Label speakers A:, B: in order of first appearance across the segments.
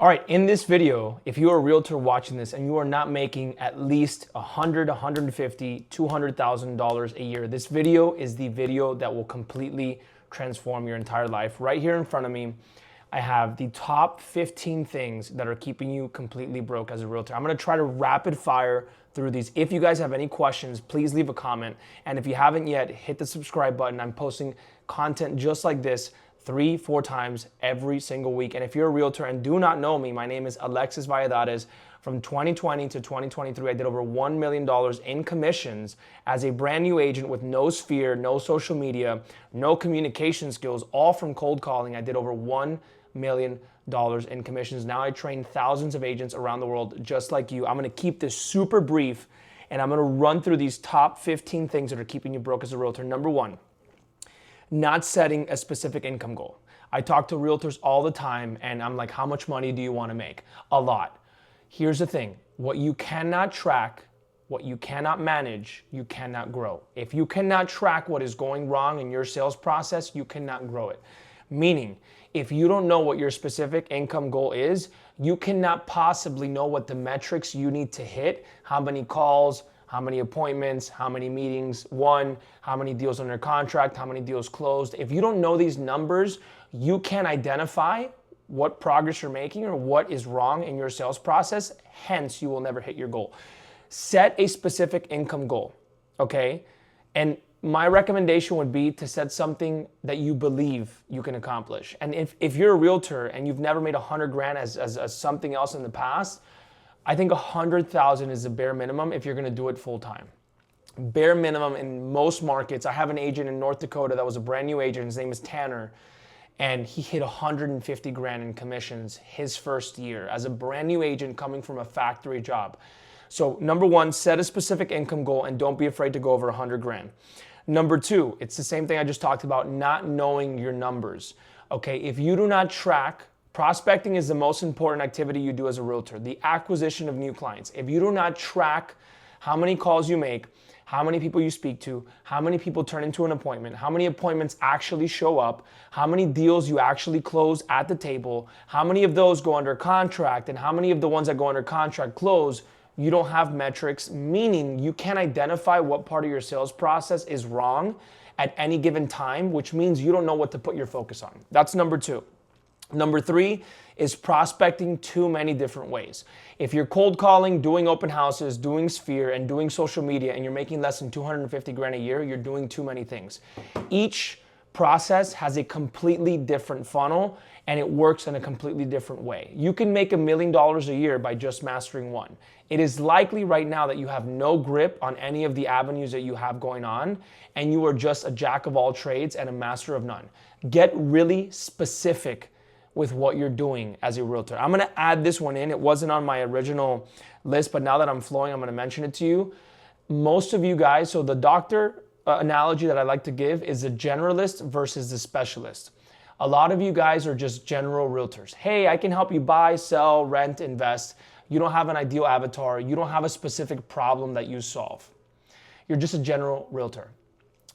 A: All right, in this video, if you're a realtor watching this and you are not making at least $100, $150, $200,000 a year, this video is the video that will completely transform your entire life. Right here in front of me, I have the top 15 things that are keeping you completely broke as a realtor. I'm gonna try to rapid fire through these. If you guys have any questions, please leave a comment. And if you haven't yet, hit the subscribe button. I'm posting content just like this 3-4 times every single week. And if you're a realtor and do not know me, my name is Alexis Valladares. From 2020 to 2023, I did over $1 million in commissions as a brand new agent with no sphere, no social media, no communication skills, all from cold calling. I did over $1 million in commissions. Now I train thousands of agents around the world just like you. I'm gonna keep this super brief and I'm gonna run through these top 15 things that are keeping you broke as a realtor. Number one, not setting a specific income goal. I talk to realtors all the time and I'm like, how much money do you want to make? A lot. Here's the thing, what you cannot track, what you cannot manage, you cannot grow. If you cannot track what is going wrong in your sales process, you cannot grow it. Meaning, if you don't know what your specific income goal is, you cannot possibly know what the metrics you need to hit, how many calls, how many appointments, how many meetings won, how many deals under contract, how many deals closed. If you don't know these numbers, you can't identify what progress you're making or what is wrong in your sales process. Hence, you will never hit your goal. Set a specific income goal, okay? And my recommendation would be to set something that you believe you can accomplish. And if you're a realtor and you've never made 100 grand as something else in the past, I think 100,000 is the bare minimum if you're gonna do it full time. Bare minimum in most markets. I have an agent in North Dakota that was a brand new agent. His name is Tanner. And he hit 150 grand in commissions his first year as a brand new agent coming from a factory job. So number one, set a specific income goal and don't be afraid to go over 100 grand. Number two, it's the same thing I just talked about, not knowing your numbers. Okay, if you do not track, prospecting is the most important activity you do as a realtor, the acquisition of new clients. If you do not track how many calls you make, how many people you speak to, how many people turn into an appointment, how many appointments actually show up, how many deals you actually close at the table, how many of those go under contract, and how many of the ones that go under contract close, you don't have metrics, meaning you can't identify what part of your sales process is wrong at any given time, which means you don't know what to put your focus on. That's number two. Number three is prospecting too many different ways. If you're cold calling, doing open houses, doing sphere, and doing social media, and you're making less than 250 grand a year, you're doing too many things. Each process has a completely different funnel, and it works in a completely different way. You can make $1 million a year by just mastering one. It is likely right now that you have no grip on any of the avenues that you have going on, and you are just a jack of all trades and a master of none. Get really specific with what you're doing as a realtor. I'm gonna add this one in. It wasn't on my original list, but now that I'm flowing, I'm gonna mention it to you. Most of you guys, so the doctor analogy that I like to give is the generalist versus the specialist. A lot of you guys are just general realtors. Hey, I can help you buy, sell, rent, invest. You don't have an ideal avatar. You don't have a specific problem that you solve. You're just a general realtor.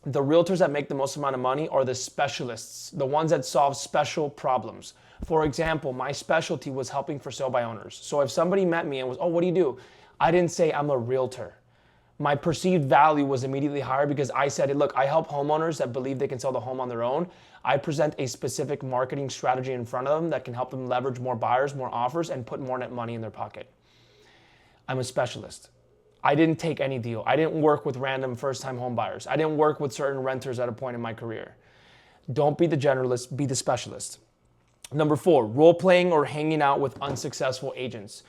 A: The realtors that make the most amount of money are the specialists, the ones that solve special problems. For example, my specialty was helping for sale by owners. So if somebody met me and was, oh, what do you do? I didn't say I'm a realtor. My perceived value was immediately higher because I said, look, I help homeowners that believe they can sell the home on their own. I present a specific marketing strategy in front of them that can help them leverage more buyers, more offers, and put more net money in their pocket. I'm a specialist. I didn't take any deal. I didn't work with random first-time home buyers. I didn't work with certain renters at a point in my career. Don't be the generalist, be the specialist. Number four, role-playing or hanging out with unsuccessful agents.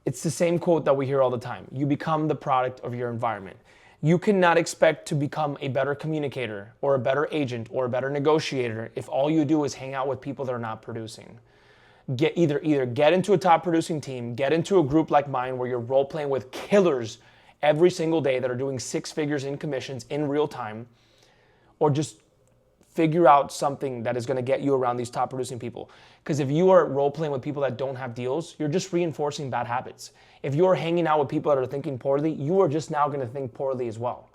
A: It's the same quote that we hear all the time. You become the product of your environment. You cannot expect to become a better communicator or a better agent or a better negotiator if all you do is hang out with people that are not producing. Either get into a top producing team, get into a group like mine where you're role playing with killers every single day that are doing 6 figures in commissions in real time, or just figure out something that is going to get you around these top producing people. Because if you are role playing with people that don't have deals, you're just reinforcing bad habits. If you're hanging out with people that are thinking poorly, you are just now going to think poorly as well.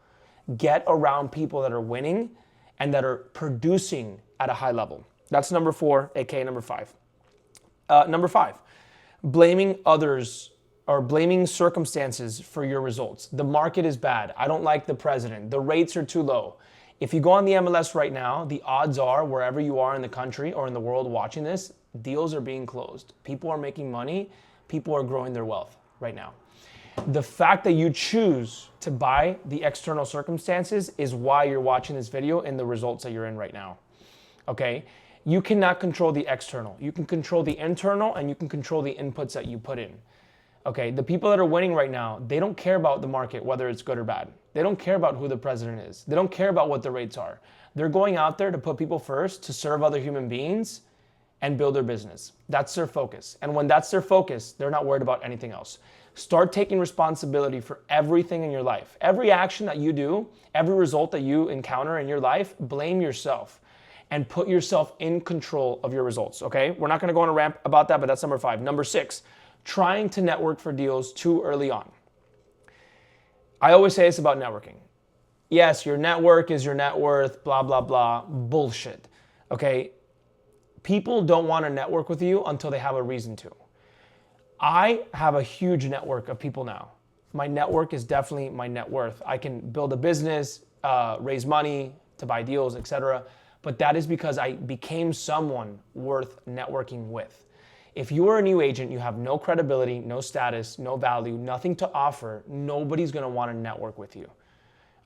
A: Get around people that are winning and that are producing at a high level. That's number 4, aka number 5. Number 5, blaming others or blaming circumstances for your results. The market is bad. I don't like the president. The rates are too low. If you go on the MLS right now, the odds are wherever you are in the country or in the world watching this, deals are being closed. People are making money. People are growing their wealth right now. The fact that you choose to buy the external circumstances is why you're watching this video and the results that you're in right now. Okay? You cannot control the external. You can control the internal and you can control the inputs that you put in. Okay, the people that are winning right now, they don't care about the market, whether it's good or bad. They don't care about who the president is. They don't care about what the rates are. They're going out there to put people first, to serve other human beings and build their business. That's their focus. And when that's their focus, they're not worried about anything else. Start taking responsibility for everything in your life. Every action that you do, every result that you encounter in your life, blame yourself and put yourself in control of your results, okay? We're not gonna go on a rant about that, but that's number 5. Number 6, trying to network for deals too early on. I always say it's about networking. Yes, your network is your net worth, blah, blah, blah, bullshit, okay? People don't wanna network with you until they have a reason to. I have a huge network of people now. My network is definitely my net worth. I can build a business, raise money to buy deals, etc. But that is because I became someone worth networking with. If you are a new agent, you have no credibility, no status, no value, nothing to offer, nobody's gonna wanna network with you.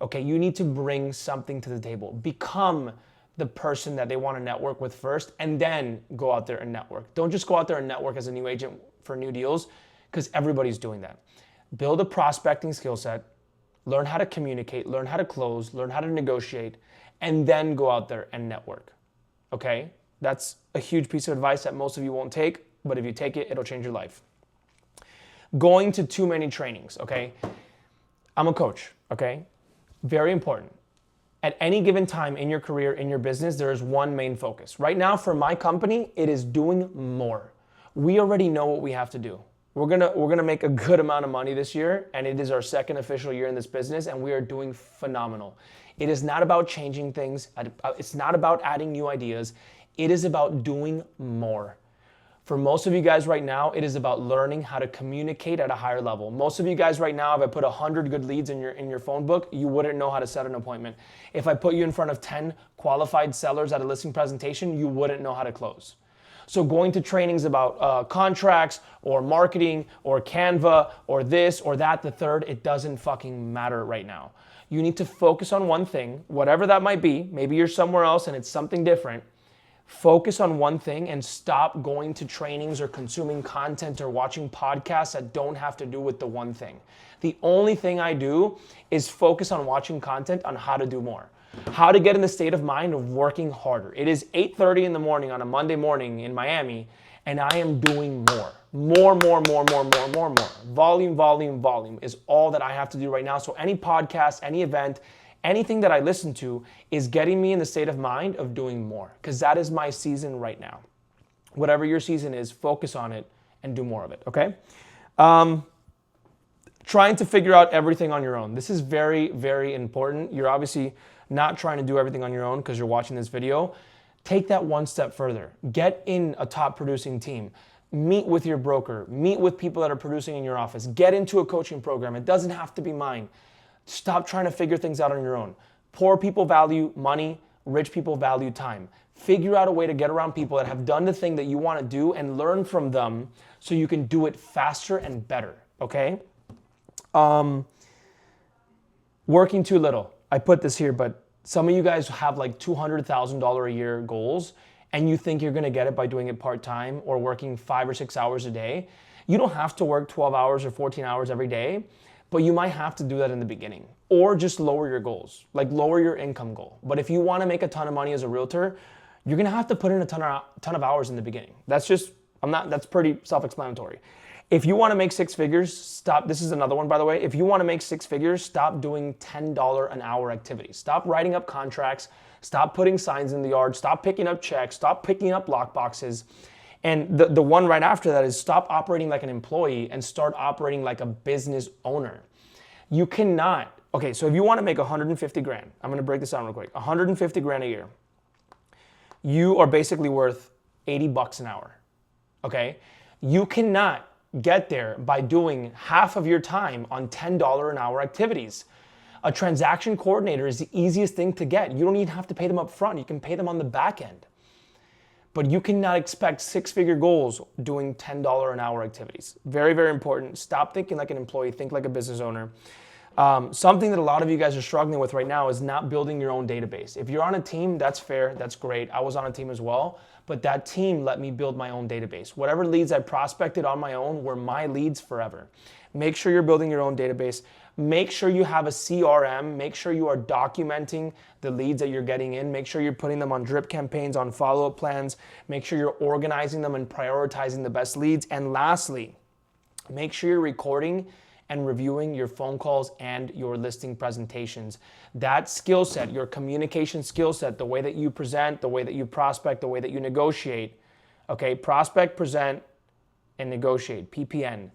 A: Okay, you need to bring something to the table. Become the person that they wanna network with first and then go out there and network. Don't just go out there and network as a new agent for new deals because everybody's doing that. Build a prospecting skill set, learn how to communicate, learn how to close, learn how to negotiate, and then go out there and network, okay? That's a huge piece of advice that most of you won't take, but if you take it, it'll change your life. Going to too many trainings, okay? I'm a coach, okay? Very important. At any given time in your career, in your business, there is one main focus. Right now, for my company, it is doing more. We already know what we have to do. We're gonna make a good amount of money this year, and it is our second official year in this business, and we are doing phenomenal. It is not about changing things. It's not about adding new ideas. It is about doing more. For most of you guys right now, it is about learning how to communicate at a higher level. Most of you guys right now, if I put 100 good leads in your phone book, you wouldn't know how to set an appointment. If I put you in front of 10 qualified sellers at a listing presentation, you wouldn't know how to close. So going to trainings about contracts or marketing or Canva or this or that, the third, it doesn't fucking matter right now. You need to focus on one thing, whatever that might be. Maybe you're somewhere else and it's something different. Focus on one thing and stop going to trainings or consuming content or watching podcasts that don't have to do with the one thing. The only thing I do is focus on watching content on how to do more. How to get in the state of mind of working harder. It is 8:30 in the morning on a Monday morning in Miami, and I am doing more. More. Volume is all that I have to do right now. So any podcast, any event, anything that I listen to is getting me in the state of mind of doing more, because that is my season right now. Whatever your season is, focus on it and do more of it, okay? Trying to figure out everything on your own. This is very, very important. You're obviously not trying to do everything on your own because you're watching this video. Take that one step further. Get in a top producing team. Meet with your broker. Meet with people that are producing in your office. Get into a coaching program. It doesn't have to be mine. Stop trying to figure things out on your own. Poor people value money. Rich people value time. Figure out a way to get around people that have done the thing that you want to do and learn from them so you can do it faster and better, okay? Working too little. I put this here, but some of you guys have like $200,000 a year goals and you think you're gonna get it by doing it part-time or working 5 or 6 hours a day. You don't have to work 12 hours or 14 hours every day, but you might have to do that in the beginning, or just lower your goals, like lower your income goal. But if you wanna make a ton of money as a realtor, you're gonna have to put in a ton of hours in the beginning. That's pretty self-explanatory. If you wanna make 6 figures, stop. This is another one, by the way. If you wanna make 6 figures, stop doing $10 an hour activities. Stop writing up contracts, stop putting signs in the yard, stop picking up checks, stop picking up lock boxes. And the one right after that is stop operating like an employee and start operating like a business owner. You cannot, okay, so if you wanna make 150 grand, I'm gonna break this down real quick, 150 grand a year, you are basically worth $80 an hour. okay? You cannot get there by doing half of your time on $10 an hour activities. A transaction coordinator is the easiest thing to get. You don't even have to pay them up front. You can pay them on the back end. But you cannot expect six-figure goals doing $10 an hour activities. Very, very important. Stop thinking like an employee, think like a business owner. Something that a lot of you guys are struggling with right now is not building your own database. If you're on a team, that's fair, that's great. I was on a team as well, but that team let me build my own database. Whatever leads I prospected on my own were my leads forever. Make sure you're building your own database. Make sure you have a CRM. Make sure you are documenting the leads that you're getting in. Make sure you're putting them on drip campaigns, on follow-up plans. Make sure you're organizing them and prioritizing the best leads. And lastly, make sure you're recording and reviewing your phone calls and your listing presentations. That skill set, your communication skill set, the way that you present, the way that you prospect, the way that you negotiate, okay? Prospect, present, and negotiate, PPN.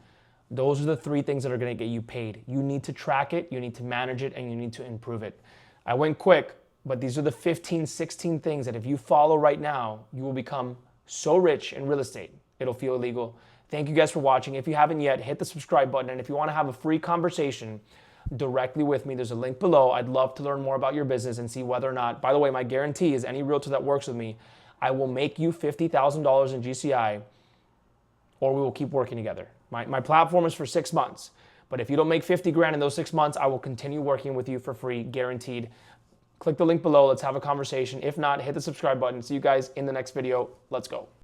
A: Those are the three things that are gonna get you paid. You need to track it, you need to manage it, and you need to improve it. I went quick, but these are the 15, 16 things that if you follow right now, you will become so rich in real estate, it'll feel illegal. Thank you guys for watching. If you haven't yet, hit the subscribe button. And if you want to have a free conversation directly with me, there's a link below. I'd love to learn more about your business and see whether or not, by the way, my guarantee is any realtor that works with me, I will make you $50,000 in GCI, or we will keep working together. My platform is for 6 months, but if you don't make 50 grand in those 6 months, I will continue working with you for free, guaranteed. Click the link below. Let's have a conversation. If not, hit the subscribe button. See you guys in the next video. Let's go.